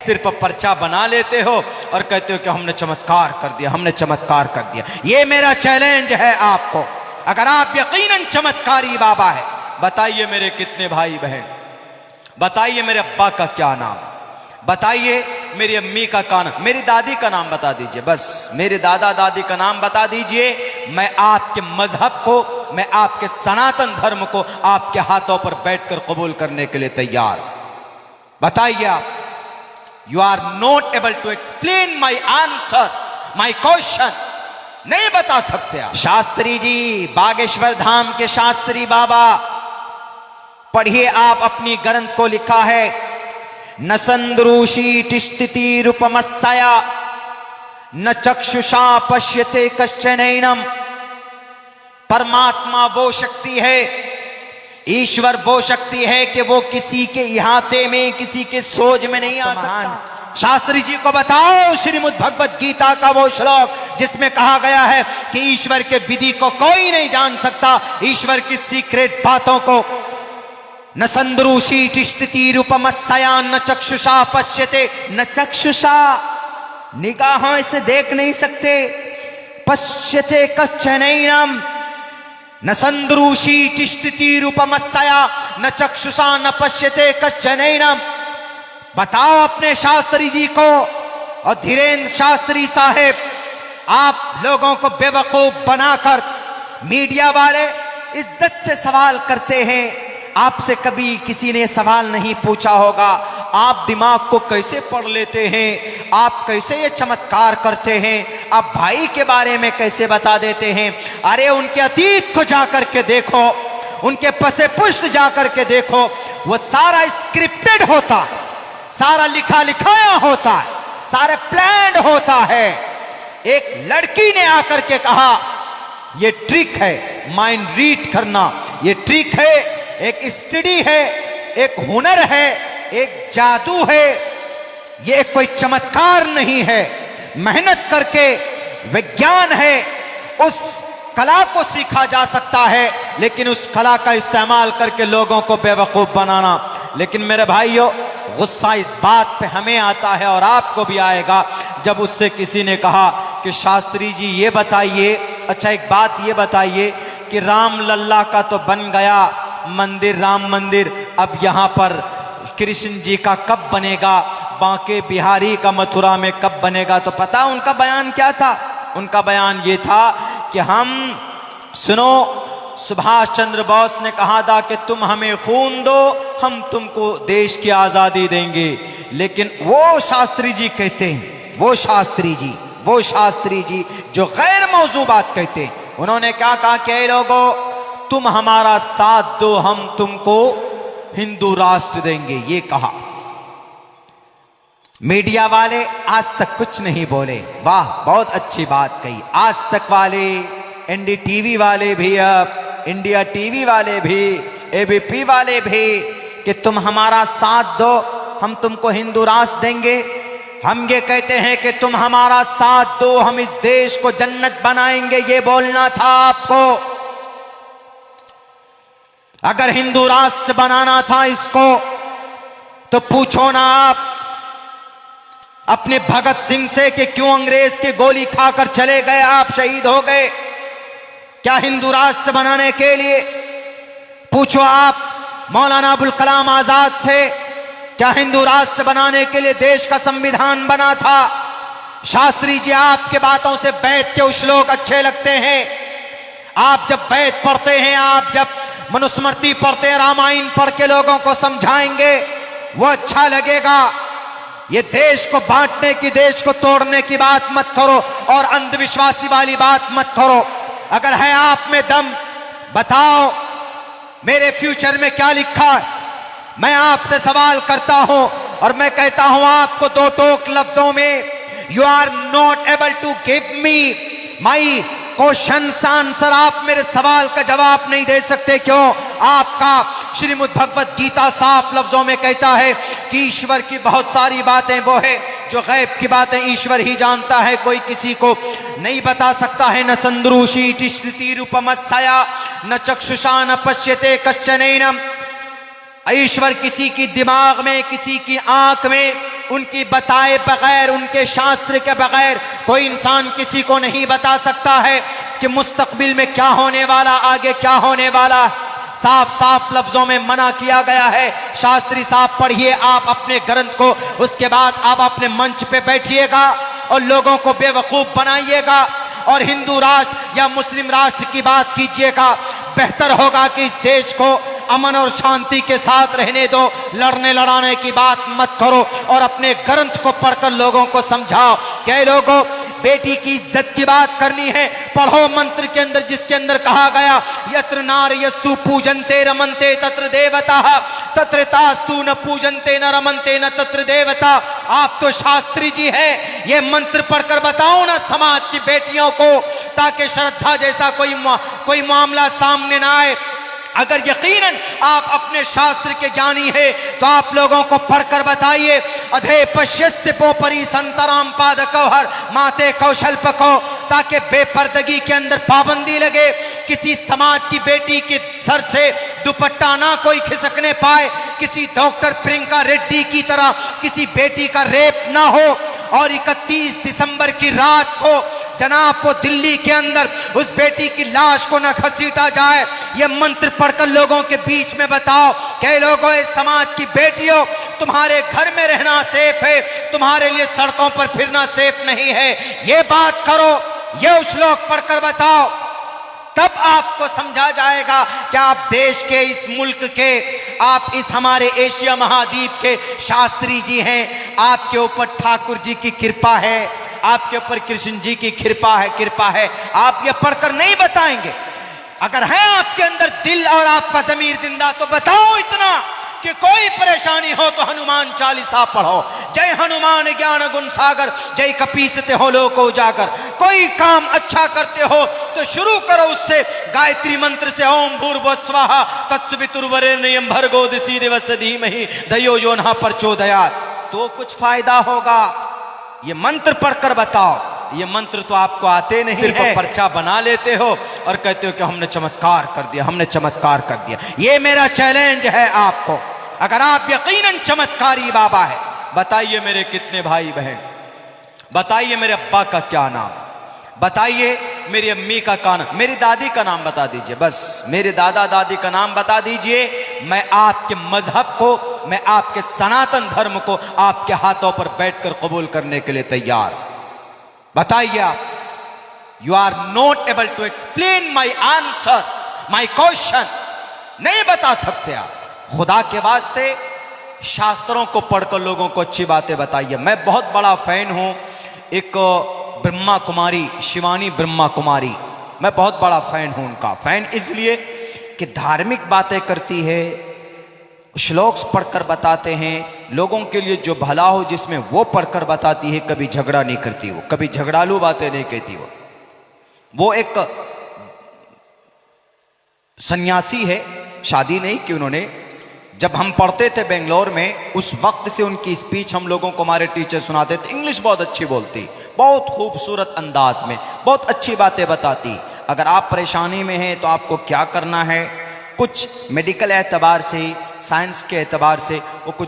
सिर्फ पर्चा बना लेते हो और कहते हो कि हमने चमत्कार कर दिया, हमने चमत्कार कर दिया। ये मेरा चैलेंज है आपको। अगर आप यकीनन चमत्कारी बाबा है, बताइए मेरे कितने भाई बहन, बताइए मेरे अब्बा का क्या नाम, बताइए मेरी अम्मी का नाम, मेरी दादी का नाम बता दीजिए, बस मेरे दादा दादी का नाम बता दीजिए। मैं आपके मजहब को, मैं आपके सनातन धर्म को आपके हाथों पर बैठकर कबूल करने के लिए तैयार। बताइए आप। You are not able to explain my answer, my question, नहीं बता सकते आप। शास्त्री जी, बागेश्वर धाम के शास्त्री बाबा, पढ़िए आप अपनी ग्रंथ को लिखा है, न संद्रूषी तिष्ठति रूपमस्या न चक्षुषा पश्यते कश्चनैनम। परमात्मा वो शक्ति है, ईश्वर वो शक्ति है कि वो किसी के इहाते में, किसी के सोच में नहीं आ सकता। शास्त्री जी को बताओ श्रीमद् भगवत गीता का वो श्लोक जिसमें कहा गया है कि ईश्वर के विधि को कोई नहीं जान सकता, ईश्वर की सीक्रेट बातों को। न संद्रूषी तिष्ठति रूपमस्या न चक्षुषा पश्यते, न चक्षुषा निगाहों से देख नहीं सकते, पश्यते कश्चनैनम, न संद्रूषी तिष्ठति रूपमस्या न चक्षुषा न पश्यते कश्चनैनम। बताओ अपने शास्त्री जी को। और धीरेन्द्र शास्त्री साहेब, आप लोगों को बेवकूफ बनाकर मीडिया वाले इज्जत से सवाल करते हैं। आपसे कभी किसी ने सवाल नहीं पूछा होगा, आप दिमाग को कैसे पढ़ लेते हैं, आप कैसे ये चमत्कार करते हैं, आप भाई के बारे में कैसे बता देते हैं। अरे उनके अतीत को जाकर के देखो, उनके पसे पुष्ट जाकर के देखो, वो सारा स्क्रिप्टेड होता है, सारा लिखा लिखाया होता है, सारे प्लान्ड होता है। एक लड़की ने आकर के कहा ये ट्रिक है, माइंड रीड करना, ये ट्रिक है, एक स्टडी है, एक हुनर है, एक जादू है, ये कोई चमत्कार नहीं है। मेहनत करके विज्ञान है, उस कला को सीखा जा सकता है, लेकिन उस कला का इस्तेमाल करके लोगों को बेवकूफ बनाना। लेकिन मेरे भाइयों, गुस्सा इस बात पे हमें आता है और आपको भी आएगा जब उससे किसी ने कहा कि शास्त्री जी ये बताइए, अच्छा एक बात ये बताइए कि राम लल्ला का तो बन गया मंदिर, राम मंदिर, अब यहाँ पर कृष्ण जी का कब बनेगा, बांके बिहारी का मथुरा में कब बनेगा। तो पता उनका बयान क्या था? उनका बयान ये था कि हम, सुनो, सुभाष चंद्र बोस ने कहा था कि तुम हमें खून दो, हम तुमको देश की आज़ादी देंगे। लेकिन वो शास्त्री जी कहते हैं, वो शास्त्री जी जो गैर मौजू बात कहते हैं, उन्होंने क्या कहा कि लोगों तुम हमारा साथ दो, हम तुमको हिंदू राष्ट्र देंगे, ये कहा। मीडिया वाले आज तक कुछ नहीं बोले। वाह, बहुत अच्छी बात कही। आज तक वाले, एनडीटीवी वाले भी, अब इंडिया टीवी वाले भी, एबीपी वाले भी, कि तुम हमारा साथ दो, हम तुमको हिंदू राष्ट्र देंगे। हम ये कहते हैं कि तुम हमारा साथ दो, हम इस देश को जन्नत बनाएंगे, ये बोलना था आपको। अगर हिंदू राष्ट्र बनाना था इसको, तो पूछो ना आप अपने भगत सिंह से कि क्यों अंग्रेज की गोली खाकर चले गए, आप शहीद हो गए। क्या हिंदू राष्ट्र बनाने के लिए? पूछो आप मौलाना अबुल कलाम आजाद से, क्या हिंदू राष्ट्र बनाने के लिए देश का संविधान बना था? शास्त्री जी, आपके बातों से वैद के श्लोक अच्छे लगते हैं। आप जब वैद पढ़ते हैं, आप जब मनुस्मृति पढ़ते हैं, रामायण पढ़ के लोगों को समझाएंगे, वो अच्छा लगेगा। ये देश को बांटने की, देश को तोड़ने की बात मत करो और अंधविश्वासी वाली बात मत करो। अगर है आप में दम, बताओ मेरे फ्यूचर में क्या लिखा है। मैं आपसे सवाल करता हूं और मैं कहता हूं आपको दो टोक लफ्जों में, you are not able to give me my question answer. आप मेरे सवाल का जवाब नहीं दे सकते। क्यों? आपका श्रीमद् भगवत गीता साफ लफ्जों में कहता है कि ईश्वर की बहुत सारी बातें वो है जो गैब की बातें ईश्वर ही जानता है, कोई किसी को नहीं बता सकता है। न संद्रूषी तिष्ठति रूपमस्या न चक्षुषा न पश्यते कश्चनैनम। ईश्वर किसी की दिमाग में, किसी की आंख में, उनकी बताए बगैर, उनके शास्त्र के बगैर कोई इंसान किसी को नहीं बता सकता है कि मुस्तकबिल में क्या होने वाला, आगे क्या होने वाला। साफ साफ लफ्जों में मना किया गया है। शास्त्री साहब पढ़िए आप अपने ग्रंथ को, उसके बाद आप अपने मंच पे बैठिएगा और लोगों को बेवकूफ बनाइएगा और हिंदू राष्ट्र या मुस्लिम राष्ट्र की बात कीजिएगा। बेहतर होगा कि इस देश को अमन और शांति के साथ रहने दो, लड़ने लड़ाने की बात मत करो और अपने ग्रंथ को पढ़कर लोगों को समझाओ। क्या लोगों, बेटी की इज्जत की बात करनी है, पढ़ो मंत्र के अंदर, जिसके अंदर कहा गया यत्र नार्यस्तु पूजन्ते रमन्ते तत्र देवता तत्र तास्तु न पूजन्ते न रमन्ते न तत्र देवता। आप तो शास्त्री जी हैं, ये मंत्र पढ़कर बताओ ना समाज की बेटियों को, ताकि श्रद्धा जैसा कोई मामला सामने ना आए। अगर यकीनन आप अपने शास्त्र के ज्ञानी हैं तो आप लोगों को पढ़कर बताइए। अधे पश्यस्तिपो परी संतराम पाद कौहर माते कौशल पको, ताकि बेपर्दगी के अंदर पाबंदी लगे, किसी समाज की बेटी के सर से दुपट्टा ना कोई खिसकने पाए, किसी डॉक्टर प्रियंका रेड्डी की तरह किसी बेटी का रेप ना हो, और 31 दिसंबर की रात को जनाब को दिल्ली के अंदर उस बेटी की लाश को न घसीटा जाए। ये मंत्र पढ़कर लोगों के बीच में बताओ। कई लोगों, इस समाज की बेटियों, तुम्हारे घर में रहना सेफ है, तुम्हारे लिए सड़कों पर फिरना सेफ नहीं है। ये बात करो, ये श्लोक पढ़कर बताओ, तब आपको समझा जाएगा कि आप देश के, इस मुल्क के, आप इस हमारे एशिया महाद्वीप के शास्त्री जी हैं। आपके ऊपर ठाकुर जी की कृपा है, आपके ऊपर कृष्ण जी की कृपा है। आप ये पढ़कर नहीं बताएंगे। अगर है आपके अंदर दिल और आपका जमीर जिंदा तो बताओ इतना कि कोई परेशानी हो तो हनुमान चालीसा पढ़ो। जय हनुमान ज्ञान गुण सागर, जय कपीसते हो लोको उजागर। कोई काम अच्छा करते हो तो शुरू करो उससे, गायत्री मंत्र से, ओम भूर्भुवः स्वः तत्सवितुर्वरेण्यं भर्गो दिशि दिवस धीमहि धियो यो नः प्रचोदयात्, तो कुछ फायदा होगा। ये मंत्र पढ़कर बताओ। ये मंत्र तो आपको आते नहीं, सिर्फ पर्चा बना लेते हो और कहते हो कि हमने चमत्कार कर दिया, हमने चमत्कार कर दिया। ये मेरा चैलेंज है आपको। अगर आप यकीनन चमत्कारी बाबा है, बताइए मेरे कितने भाई बहन, बताइए मेरे अब्बा का क्या नाम, बताइए मेरी अम्मी का नाम, मेरी दादी का नाम बता दीजिए, बस मेरे दादा दादी का नाम बता दीजिए। मैं आपके मजहब को, मैं आपके सनातन धर्म को आपके हाथों पर बैठकर कबूल करने के लिए तैयार। बताइए आप। You are not able to explain my answer, my question, नहीं बता सकते आप। खुदा के वास्ते शास्त्रों को पढ़कर लोगों को अच्छी बातें बताइए। मैं बहुत बड़ा फैन हूं एक ब्रह्मा कुमारी, शिवानी ब्रह्मा कुमारी, मैं बहुत बड़ा फैन हूं उनका। फैन इसलिए कि धार्मिक बातें करती है, श्लोक्स पढ़कर बताते हैं लोगों के लिए जो भला हो, जिसमें वो पढ़कर बताती है। कभी झगड़ा नहीं करती वो, कभी झगड़ालू बातें नहीं कहती वो एक सन्यासी है, शादी नहीं की उन्होंने। जब हम पढ़ते थे बेंगलोर में, उस वक्त से उनकी स्पीच हम लोगों को हमारे टीचर सुनाते थे। इंग्लिश बहुत अच्छी बोलती, बहुत खूबसूरत अंदाज में बहुत अच्छी बातें बताती। अगर आप परेशानी में हैं तो आपको क्या करना है, कुछ मेडिकल एतबार से, साइंस के एतबार से वो कुछ